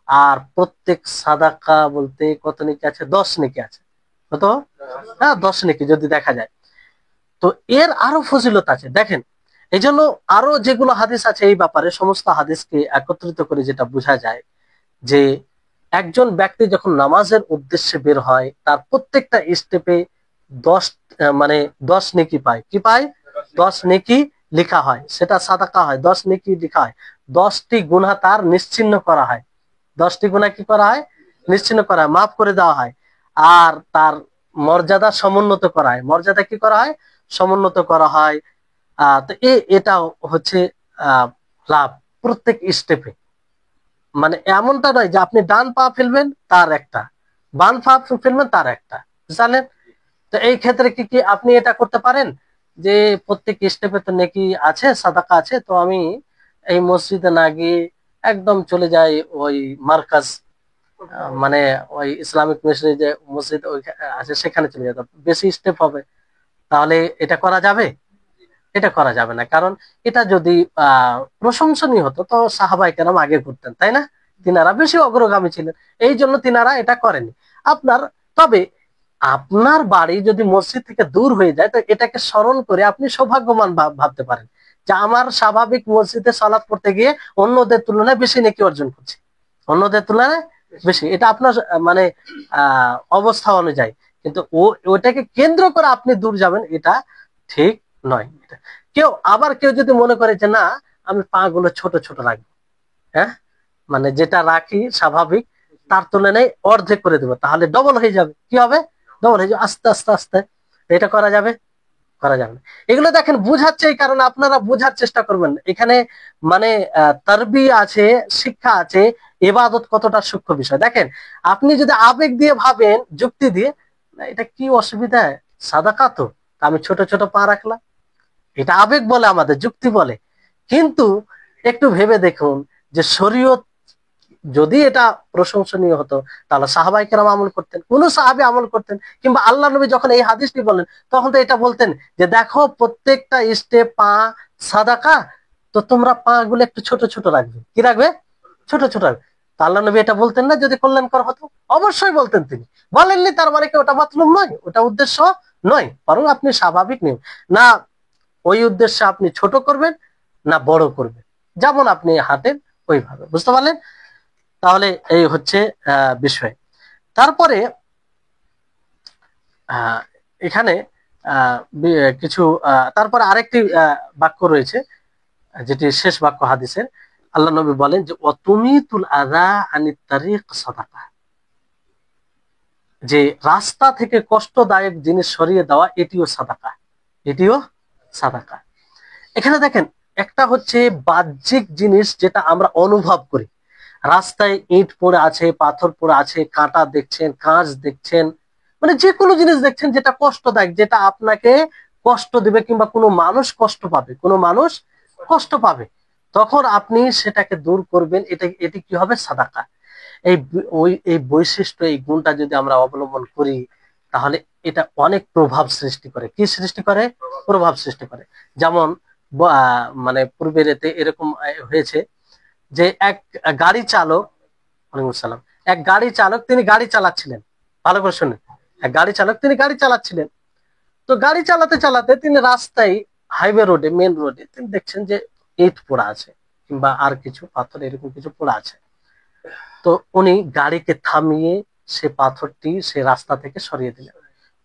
আর প্রত্যেক সাদাকা বলতে কত নেকি আছে? 10 নেকি আছে। কত? হ্যাঁ, 10 নেকি যদি দেখা যায়। তো এর আরো ফজিলত আছে, দেখেন। এই জন্য আরো যেগুলো হাদিস আছে এই ব্যাপারে, সমস্ত হাদিসকে একত্রিত করে যেটা বোঝা যায় যে একজন ব্যক্তি যখন নামাজের উদ্দেশ্যে বের হয়, তার প্রত্যেকটা স্টেপে 10 মানে 10 নেকি পায়। কি পায়? 10 নেকি লেখা হয়, সেটা সাদাকা হয়, 10 নেকি লেখা হয়। 10টি গুনাহ তার নিশ্চিহ্ন করা হয়, 10টি গুনাহ কি করা হয়? নিশ্চিহ্ন করা হয়, মাফ করে দেওয়া হয়। আর তার মর্যাদা সমুন্নত করা হয়, মর্যাদা কি করা হয়? সমুন্নত করা হয়। তো এটা হচ্ছে লাভ প্রত্যেক স্টেপে। মানে এমনটা নয় যে আপনি ডান পা ফেলবেন তার একটা, বাম পা ফেলবেন তার একটা, জানেন? তো এই ক্ষেত্রে কি কি আপনি এটা করতে পারেন যে প্রত্যেক স্টেপে তো নেকি আছে, সাদাকা আছে, তো আমি এই মসজিদে না গিয়ে একদম চলে যাই ওই মার্কাজ, মানে ওই ইসলামিক মিশনে যে মসজিদ আছে সেখানে চলে যেতাম, বেশি স্টেপ হবে। তাহলে এটা করা যাবে? এটা করা যাবে না। কারণ এটা যদি প্রশংসনীয় হতো তো সাহাবায়ে কেরাম আগে করতেন, তাই না? তিনারা বেশি অগ্রগামী ছিলেন, এই জন্য তিনারা এটা করেনি। তবে আপনার বাড়ি যদি মসজিদ থেকে দূর হয়ে যায়, তো এটাকে স্মরণ করে আপনি সৌভাগ্যবান ভাবতে পারেন যে আমার স্বাভাবিক মসজিদে সালাত পড়তে গিয়ে অন্যদের তুলনায় বেশি নেকি অর্জন করছি, অন্যদের তুলনায় বেশি। এটা আপনার মানে অবস্থা অনুযায়ী, কিন্তু ওটাকে কেন্দ্র করে আপনি দূর যাবেন, এটা ঠিক নয়। কেউ যদি মনে করে যে না আমি পা গুলো ছোট ছোট রাখবো, হ্যাঁ, মানে যেটা রাখি স্বাভাবিক তার তুলনায় অর্ধেক করে দেবো, তাহলে ডবল হয়ে যাবে। কি হবে? ডবল হয়ে যাবে। আস্তে আস্তে আস্তে এটা করা যাবে? করা যাবে না। এগুলো দেখেন বুঝাচ্ছে, এই কারণে আপনারা বোঝার চেষ্টা করবেন। এখানে মানে তারবিয়া আছে, শিক্ষা আছে, ইবাদত কতটা সূক্ষ্ম বিষয়। দেখেন আপনি যদি আবেগ দিয়ে ভাবেন, যুক্তি দিয়ে, এটা কি অসুবিধা, সাদাকা তো, আমি ছোট ছোট পা রাখলাম, এটা আবেগ বলে, আমাদের যুক্তি বলে। কিন্তু একটু ভেবে দেখুন যে শরীয়ত যদি এটা প্রশংসনীয় হতো, তাহলে সাহাবায়ে কেরাম আমল করতেন, কোন সাহাবী আমল করতেন, কিংবা আল্লাহ নবী যখন এই হাদিসটি বললেন তখন তো এটা বলতেন যে দেখো প্রত্যেকটা স্টেপ পা সাদাকা, তো তোমরা পা গুলো একটু ছোট ছোট রাখবে। কি রাখবে? ছোট ছোট রাখবে। তো আল্লাহ নবী এটা বলতেন না যদি কল্যাণকর হতো? অবশ্যই বলতেন। তিনি বলেননি, তার মানে কি ওটা মাতলুব নয়, ওটা উদ্দেশ্য নয়, বরং আপনি স্বাভাবিক নিয়ম না ওই উদ্দেশ্যে আপনি ছোট করবেন না বড় করবেন, যেমন আপনি হাতের ওইভাবে। বুঝতে পারলেন? তাহলে এই হচ্ছে বিষয়। তারপরে এখানে কিছু তারপরে আরেকটি বাক্য রয়েছে, যেটি শেষ বাক্য হাদিসের। আল্লাহ নবী বলেন যে ওয়াতুমিতুল আযা আনিত তারিক সাদাকা, যে রাস্তা থেকে কষ্টদায়ক জিনিস সরিয়ে দেওয়া এটিও সাদাকা, এটিও সাদাকা। এখানে দেখেন একটা হচ্ছে বাহ্যিক জিনিস যেটা আমরা অনুভব করি, রাস্তায় ইট পড়ে আছে, পাথর পড়ে আছে, কাঁটা দেখছেন, কাঁচ দেখছেন, মানে যে কোনো জিনিস দেখছেন যেটা কষ্টদায়ক, যেটা আপনাকে কষ্ট দিবে, কিংবা কোনো মানুষ কষ্ট পাবে, কোনো মানুষ কষ্ট পাবে, তখন আপনি সেটাকে দূর করবেন। এটি কি হবে? সাদাকা। এই বৈশিষ্ট্য, এই গুণটা যদি আমরা অবলম্বন করি, তাহলে এটা অনেক প্রভাব সৃষ্টি করে। কি সৃষ্টি করে? প্রভাব সৃষ্টি করে। যেমন মানে পূর্বের এতে এরকম হয়েছে যে এক গাড়ি চালক, ওয়ালাইকুম আসসালাম, এক গাড়ি চালক তিনি গাড়ি চালাচ্ছিলেন, ভালো করে শুনেন, এক গাড়ি চালক তিনি গাড়ি চালাচ্ছিলেন। তো গাড়ি চালাতে চালাতে তিনি রাস্তায়, হাইওয়ে রোডে, মেন রোডে তিনি দেখছেন যে ইট পোড়া আছে, কিংবা আর কিছু পাথর এরকম কিছু পোড়া আছে। তো উনি গাড়িকে থামিয়ে সে পাথরটি সে রাস্তা থেকে সরিয়ে দিলেন।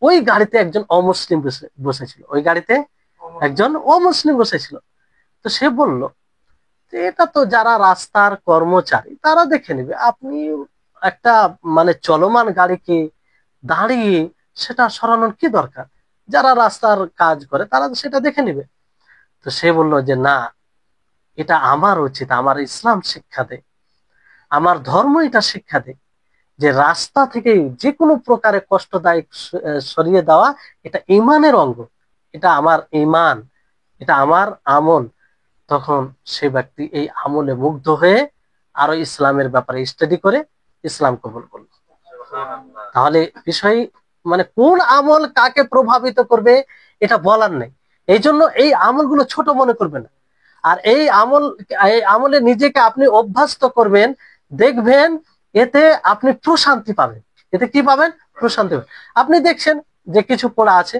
ওই গাড়িতে একজন অমুসলিম বসেছিল, ওই গাড়িতে একজন অমুসলিম বসেছিল। তো সে বলল, এটা তো যারা রাস্তার কর্মচারী তারা দেখে নেবে, আপনি একটা মানে চলমান গাড়িকে দাঁড়িয়ে সেটা সরানোর কি দরকার, যারা রাস্তার কাজ করে তারা সেটা দেখে নেবে। তো সে বলল যে না, এটা আমার উচিত, আমার ইসলাম শিক্ষা দেয়, আমার ধর্ম এটা শিক্ষা দেয় যে রাস্তা থেকে যে কোনো প্রকারে কষ্টদায়ক সরিয়ে দেওয়া এটা ইমানের অঙ্গ, এটা আমার ইমান, এটা আমার আমল। তখন সে ব্যক্তি এই আমলে মুগ্ধ হয়ে আরো ইসলামের ব্যাপারে স্টাডি করে ইসলাম কবুল করল। তাহলে বিষয় মানে কোন আমল কাকে প্রভাবিত করবে এটা বলার নেই। এই জন্য এই আমলগুলো ছোট মনে করবে না। আর এই আমলে নিজেকে আপনি অভ্যস্ত করবেন, দেখবেন এতে আপনি প্রশান্তি পাবেন। এতে কি পাবেন? প্রশান্তি পাবেন। আপনি দেখছেন যে কিছু পড়া আছে,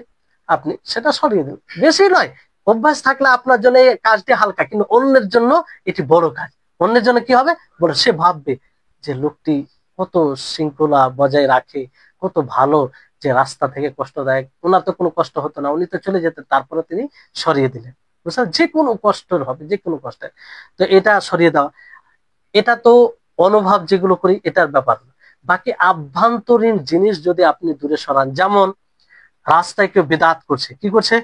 আপনি সেটা সরিয়ে দিন, বেশি নয়। অভ্যাস থাকলে আপনার জন্য এই কাজটি হালকা, কিন্তু অন্যের জন্য এটি বড় কাজ। অন্যের জন্য কি হবে? বড়। সে ভাববে যে লোকটি কত শৃঙ্খলা বজায় রাখে, কত ভালো, যে রাস্তা থেকে কষ্টদায়ক, ওনার তো কোনো কষ্ট হতো না, উনি তো চলে যেতেন, তারপরে তিনি সরিয়ে দিলেন। বুঝলেন? যে কোনো কষ্টের হবে, যে কোনো কষ্টের, তো এটা সরিয়ে দেওয়া, এটা তো অনুভব যেগুলো করি এটার ব্যাপার। বাকি আভ্যন্তরীণ জিনিস যদি আপনি দূরে সরান, যেমন রাস্তায় কেউ বেদাত করছে, কি করছে?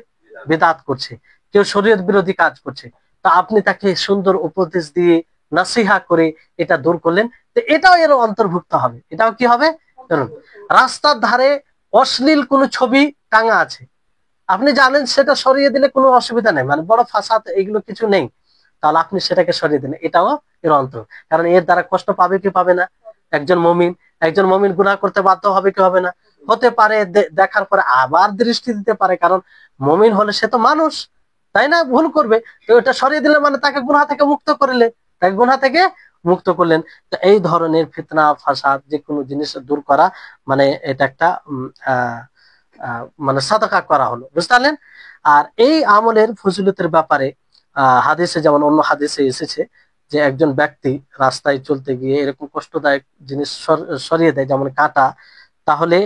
বেদাত করছে, কেউ শরীয়ত বিরোধী কাজ করছে, তা আপনি তাকে সুন্দর উপদেশ দিয়ে নাসিহা করে এটা দূর করলেন, তো এটাও এর অন্তর্ভুক্ত হবে। এটাও কি হবে? রাস্তার ধারে অশ্লীল কোনো ছবি টাঙা আছে, আপনি জানেন সেটা সরিয়ে দিলে কোনো অসুবিধা নেই, মানে বড় ফাসাদ এগুলো কিছু নেই, তাহলে আপনি সেটাকে সরিয়ে দিলেন, এটাও এর অন্তর। কারণ এর দ্বারা কষ্ট পাবে কি পাবে না? একজন মমিন গুনাহ করতে বাধ্য হবে কি হবে না? হতে পারে, দেখার পরে আবার দৃষ্টি দিতে পারে, কারণ মমিন হলে সে তো মানুষ, তাই না? ভুল করবে, তো এটা সরিয়ে দিলে মানে তাকে গুনাহ থেকে মুক্ত করলে, তাকে গুনাহ থেকে মুক্ত করলেন। তো এই ধরনের ফিতনা ফাসাদ যে কোনো জিনিস দূর করা মানে এটা একটা মানে সাদাকা করা হলো, বুঝতে পারলেন। আর এই আমলের ফজিলতের ব্যাপারে হাদিসে যেমন অন্য হাদিসে এসেছে যে একজন ব্যক্তি রাস্তায় চলতে গিয়ে এরকম কষ্টদায়ক জিনিস সরিয়ে দেয় যেমন কাঁটা, তাহলে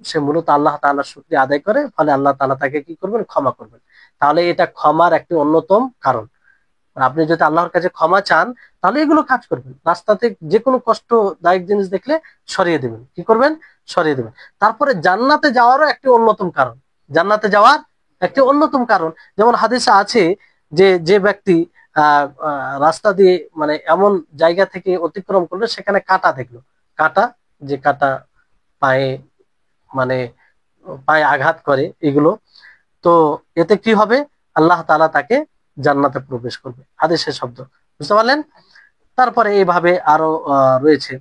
সে মূলত আল্লাহ তাআলার শুকরিয়া আদায় করে, ফলে আল্লাহ তাআলা তাকে কি করবেন, ক্ষমা করবেন। তাহলে এটা ক্ষমার একটি অন্যতম কারণ। আপনি যদি আল্লাহর কাছে ক্ষমা চান তাহলে এগুলো কাজ করবেন। রাস্তাতে যে কোনো কষ্টদায়ক জিনিস দেখলে সরিয়ে দেবেন, কি করবেন, সরিয়ে দেবেন। তারপরে জান্নাতে যাওয়ারও একটি অন্যতম কারণ, জান্নাতে যাওয়ার একটি অন্যতম কারণ। যেমন হাদিসে আছে যে যে ব্যক্তি রাস্তা দিয়ে মানে এমন জায়গা থেকে অতিক্রম করলো সেখানে কাঁটা দেখলো, কাঁটা যে কাঁটা পায়ে মানে পায়ে আঘাত করে এগুলো, তো এতে কি হবে, আল্লাহ তাআলা তাকে জান্নাতে প্রবেশ করবে, হাদিসের শব্দ, বুঝতে পারলেন। তারপরে এইভাবে আরো রয়েছে।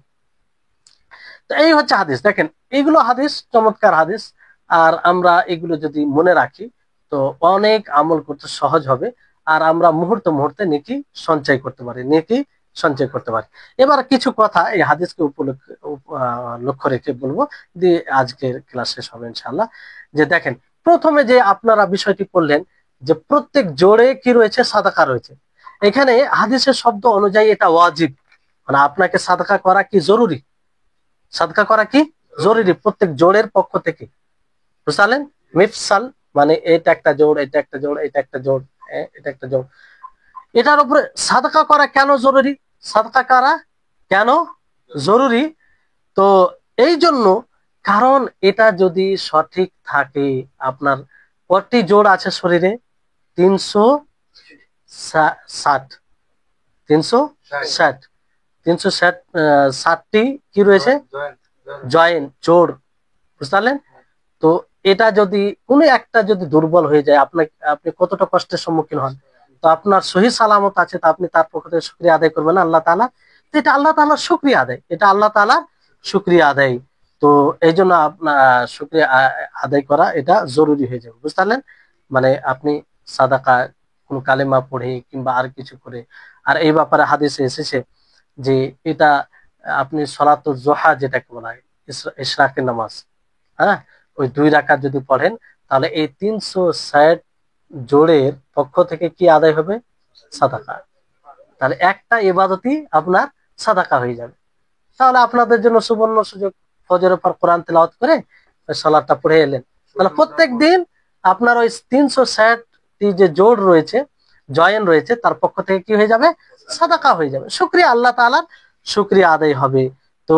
তো এই হচ্ছে হাদিস, দেখেন এইগুলো হাদিস, চমৎকার হাদিস। আর আমরা এগুলো যদি মনে রাখি তো অনেক আমল করতে সহজ হবে, আর আমরা মুহূর্তে মুহূর্তে নেকি সঞ্চয় করতে পারি, নেকি সঞ্চয় করতে পারি। এবার কিছু কথা এই হাদিসকে লক্ষ্য রেখে বলবো, দিয়ে আজকের ক্লাস শেষ হবে ইনশাআল্লাহ। যে দেখেন, প্রথমে যে আপনারা বিষয়টি করলেন যে প্রত্যেক জোড়ে কি রয়েছে, সাদাকা রয়েছে। এখানে হাদিসের শব্দ অনুযায়ী এটা ওয়াজিব, মানে আপনাকে সাদাকা করা কি জরুরি, সাদকা করা কি জরুরি প্রত্যেক জোড়ের পক্ষ থেকে, বুঝলেন। মিফসাল মানে এটা একটা জোড়, এটা একটা জোড়, এটা একটা জোড়, এটা একটা জোড়, এটার উপরে সাদকা করা কেন জরুরি, সাদকা করা কেন জরুরি? তো এই জন্য, কারণ এটা যদি সঠিক থাকে, আপনার কয়টি জোড় আছে শরীরে, 360, 360, 360টি কি রয়েছে, জয়েন্ট, জোড়, বুঝতে পারলেন। তো এটা যদি কোনো একটা যদি দুর্বল হয়ে যায়, আপনি কতটা কষ্টের সম্মুখীন হন। তো আপনার সহি সালামত আছে, তা আপনি তার পক্ষ থেকে শুকরিয়া আদায় করবেন আল্লাহ তাআলা। তো এটা আল্লাহ তাআলার শুকরিয়া আদায়, এটা আল্লাহ তাআলার শুকরিয়া আদায়। তো এই জন্য আপনার শুকরিয়া আদায় করা এটা জরুরি হয়ে যাবে, বুঝতে পারলেন। মানে আপনি সাদাকা কোন কালেমা পড়ে কিংবা আর কিছু করে। আর এই ব্যাপারে হাদিসে এসেছে যে এটা আপনি সলাতুল জোহা যেটাকে বলা হয়, ইশরাকের নামাজ, হ্যাঁ, ওই 2 রাকাত যদি পড়েন তাহলে এই 360 জোড়ের পক্ষ থেকে কি আদায় হবে, সাদাকা। তাহলে একটা ইবাদতই আপনার সাদাকা হয়ে যাবে। তাহলে আপনাদের জন্য সুবর্ণ সুযোগ, ফজরের পর কোরআন তেলাওয়াত করে সালাতটা পড়ে এলেন, তাহলে প্রত্যেক দিন আপনার ওই 360টি যে জোড় রয়েছে, জয়েন রয়েছে, তার পক্ষ থেকে কি হয়ে যাবে, সাদাকা হয়ে যাবে। শুকরিয়া, আল্লাহ তাআলার শুকরিয়া আদায় হবে। তো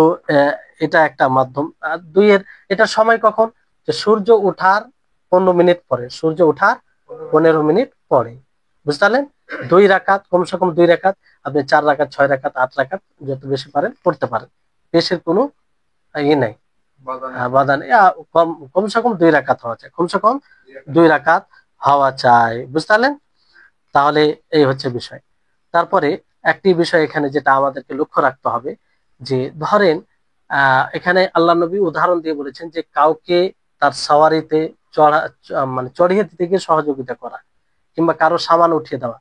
এটা একটা মাধ্যম। আর 2 এটা সময় কখন, যে সূর্য ওঠার 15 মিনিট পরে, সূর্য ওঠার 15 মিনিট পরে, বুঝতে পারলেন। 2 রাকাত, কমসে কম 2 রাকাত, আপনি 4 রাকাত, 6 রাকাত, 8 রাকাত যত বেশি পারেন পড়তে পারেন, পেশের কোনো নাই, বাধা নেই। কমসে কম 2 রাকাত হওয়া চাই, কমসে কম 2 রাকাত হওয়া চাই, বুঝতে পারলেন। তাহলে এই হচ্ছে বিষয়। তারপরে একটি বিষয় এখানে যেটা আমাদেরকে লক্ষ্য রাখতে হবে, যে ধরেন এখানে আল্লাহ নবী উদাহরণ দিয়ে বলেছেন যে কাউকে তার সাওয়ারিতে মানে চড়িয়ে দিতে গিয়ে সহযোগিতা করা, কিংবা কারো সামান উঠিয়ে দেওয়া।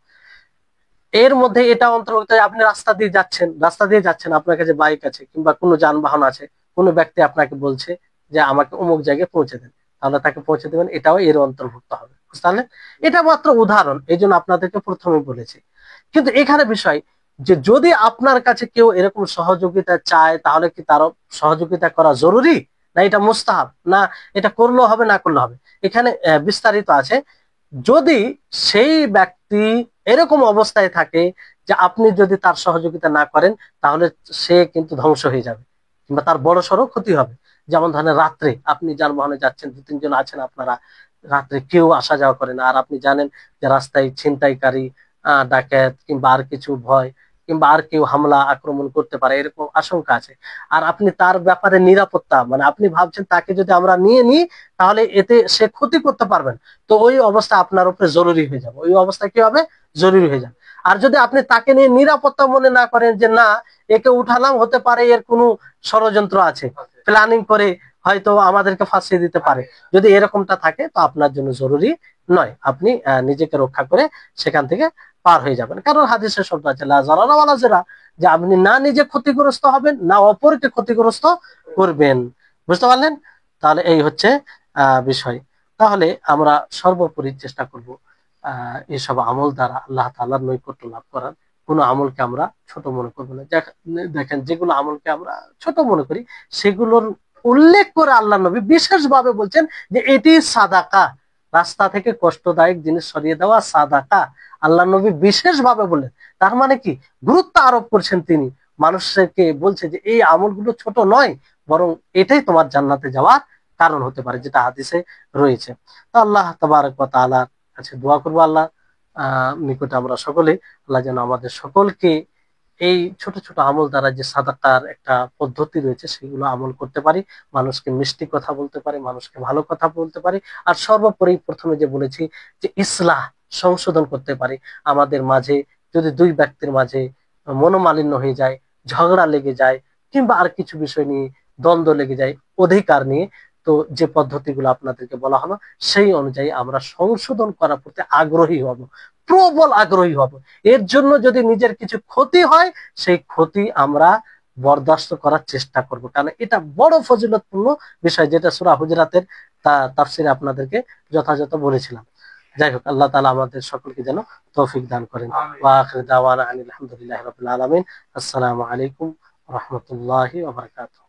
এর মধ্যে এটা অন্তর্ভুক্ত, আপনি রাস্তা দিয়ে যাচ্ছেন, আপনার কাছে বাইক আছে কিংবা কোনো যানবাহন আছে, কোনো ব্যক্তি আপনাকে বলছে যে আমাকে অমুক জায়গায় পৌঁছে দেন, তাহলে তাকে পৌঁছে দেবেন, এটাও এর অন্তর্ভুক্ত হবে, বুঝতে, এটা মাত্র উদাহরণ, এই জন্য আপনাদেরকে প্রথমে বলেছি। কিন্তু এখানে বিষয় যে যদি আপনার কাছে কেউ এরকম সহযোগিতা চায়, তাহলে কি তার সহযোগিতা করা জরুরি, না এটা মুস্তাহাব, না এটা করলেও হবে না করলে হবে। এখানে বিস্তারিত আছে। যদি সেই ব্যক্তি এরকম অবস্থায় থাকে যে আপনি যদি তার সহযোগিতা না করেন তাহলে সে কিন্তু ধ্বংস হয়ে যাবে, কিংবা তার বড় সড়ো ক্ষতি হবে। যেমন ধরেন রাত্রে আপনি যানবাহনে যাচ্ছেন, 2-3 জন আছেন আপনারা, রাত্রে কেউ আসা যাওয়া করে না, আর আপনি জানেন যে রাস্তায় ছিনতাইকারী, ডাকাত কিংবা আর কিছু ভয়, কিংবা আর কেউ হামলা আক্রমণ করতে পারে, এরকম আশঙ্কা আছে। আর আপনি তার ব্যাপারে নিরাপত্তা, মানে আপনি ভাবছেন তাকে যদি আমরা নিয়ে নিই তাহলে এতে সে ক্ষতি করতে পারবেন, তো ওই অবস্থা আপনার উপরে জরুরি হয়ে যাবে, ওই অবস্থা কি হবে, জরুরি হয়ে যাবে। আর যদি আপনি তাকে নিয়ে নিরাপত্তা মনে না করেন, যে না একে উঠালাম, হতে পারে এর কোনো ষড়যন্ত্র আছে, প্ল্যানিং করে হয়তো আমাদেরকে ফাঁসিয়ে দিতে পারে। যদি এরকমটা থাকে তো আপনার জন্য জরুরি নয়, আপনি নিজেকে রক্ষা করে সেখান থেকে পার হয়ে যাবেন। কারণ হাদিসের শব্দ আছে লা যারারা ওয়ালা যিরা, যে আপনি না নিজে ক্ষতিগ্রস্ত হবেন না অপরকে ক্ষতিগ্রস্ত করবেন। বুঝতে পারলেন? তাহলে এই হচ্ছে বিষয়। তাহলে আমরা সর্বোপরি চেষ্টা করব এসব আমল দ্বারা আল্লাহ তাআলার নৈকট্য লাভ করার। কোনো আমলকে আমরা ছোট মনে করবো না। দেখেন যেগুলো আমলকে আমরা ছোট মনে করি সেগুলোর উল্লেখ করে আল্লাহ নবী বিশেষভাবে বলছেন যে এটি সাদাকা, রাস্তা থেকে কষ্টদায়ক জিনিস সরিয়ে দেওয়া সাদাকা। আল্লাহ নবী বিশেষভাবে বললেন, তার মানে কি গুরুত্ব আরোপ করছেন তিনি, মানুষকে বলছে যে এই আমলগুলো ছোট নয়, বরং এটাই তোমার জান্নাতে যাওয়ার কারণ হতে পারে, যেটা হাদিসে রয়েছে। তো আল্লাহ তাবারক ওয়া তাআলার কাছে দোয়া করবো, আল্লাহ নিকটে আমরা সকলে, আল্লাহ যেন আমাদের সকলকে এই ছোট ছোট আমল দ্বারা যে সাদাকার একটা পদ্ধতি রয়েছে সেগুলো আমল করতে পারি, মানুষকে মিষ্টি কথা বলতে পারি, মানুষকে ভালো কথা বলতে পারি, আর সর্বোপরি প্রথমে যে বলেছি যে ইসলাহ সংশোধন করতে পারি। আমাদের মাঝে যদি দুই ব্যক্তির মাঝে মনোমালিন্য হয়ে যায়, ঝগড়া লেগে যায়, কিংবা আর কিছু বিষয় নিয়ে দ্বন্দ্ব লেগে যায় অধিকার নিয়ে, তো যে পদ্ধতিগুলো আপনাদেরকে বলা হলো সেই অনুযায়ী আমরা সংশোধন করার প্রতি আগ্রহী হব, প্রবল আগ্রহী হব। এর জন্য যদি নিজের কিছু ক্ষতি হয় সেই ক্ষতি আমরা বরদাস্ত করার চেষ্টা করব, কারণ এটা বড় ফজিলতপূর্ণ বিষয়, যেটা সূরা হুজুরাতের তাফসিরে আপনাদেরকে যথাযথ বলেছিলাম। যাই হোক, আল্লাহ তাআলা আমাদের সকলকে যেন তৌফিক দান করেন। ওয়া আখিরু দাওয়ানা আনিল হামদুলিল্লাহি রাব্বিল আলামিন। আসসালামু আলাইকুম ওয়া রাহমাতুল্লাহি ওয়া বারাকাতুহু।